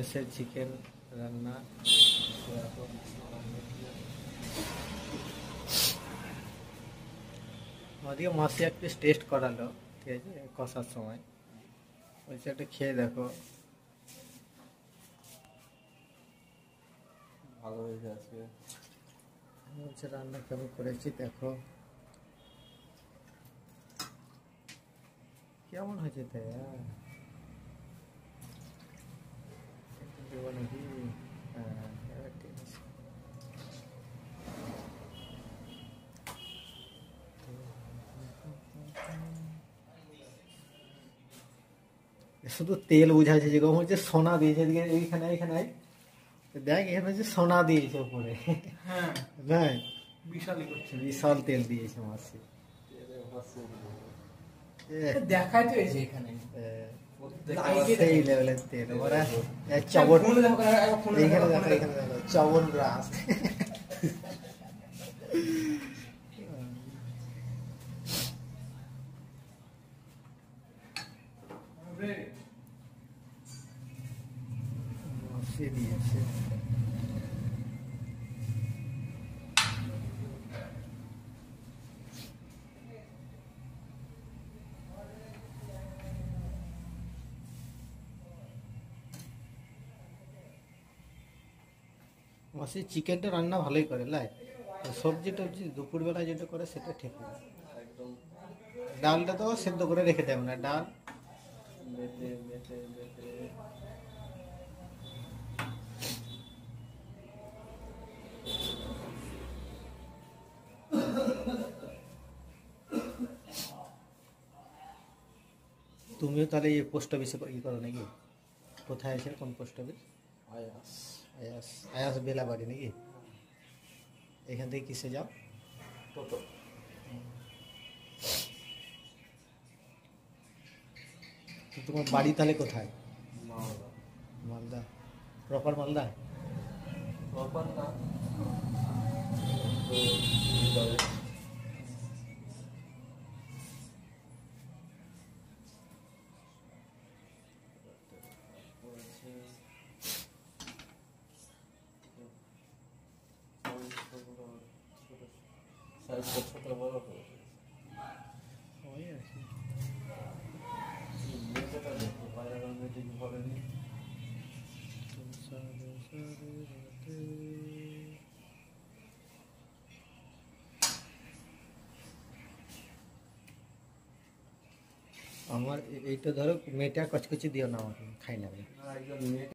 মেসের চিকেন রান্না। ওদিকে মাসি একটু টেস্ট করালো, ঠিক আছে, কষার সময় বলছে একটা খেয়ে দেখো। ভালো হয়েছে আজকে, বলছে রান্না কেমন করেছি দেখো কেমন হয়েছে। তাই দেবো নাকি? হ্যাঁ, এবার ঠিক আছে। শুধু তেল বুঝাচ্ছে, যেরকম হচ্ছে সোনা দিয়েছে এদিকে, এইখানে এইখানে দেখ, এখানে হচ্ছে সোনা দিয়েছে উপরে। হ্যাঁ, না, বিশালই করছে। বিশাল তেল দিয়েছে মাসি। দেখাই তো এসে এখানে সেই লেভেলের তেল ওরা চবন, এইখানে দেখো, এখানে দেখো চবন রাস। মাসি দিয়েছে। মাসি চিকেনটা রান্না ভালোই করে, লাই সবজি টবজি দুপুরবেলা যেটা করে সেটা ঠিক না। একদম ডালটা তো সেদ্ধ করে রেখে দেবে না, ডাল বেটে বেটে বেটে। তুমিও তাহলে এই পোস্ট অফিসে করো নাকি? কোথায় আছে, কোন পোস্ট অফিস? আয়াস আয়াস, আয়াস বেলাবাড়ি নাকি? এখান থেকে কিসে যাও? টোটো। তো তোমার বাড়ি তাহলে কোথায়? মালদা। মালদা, প্রপার মালদা? প্রপার না তো ভিতরে। ছোট বড় করেছে। ওই আর কি। মেয়েটা দেখো বাইরে মিটিং করেনি। আমার এইটা ধরো মেয়েটা কচকচি দিও না, আমাকে খাই না আমি। একজন মেয়ে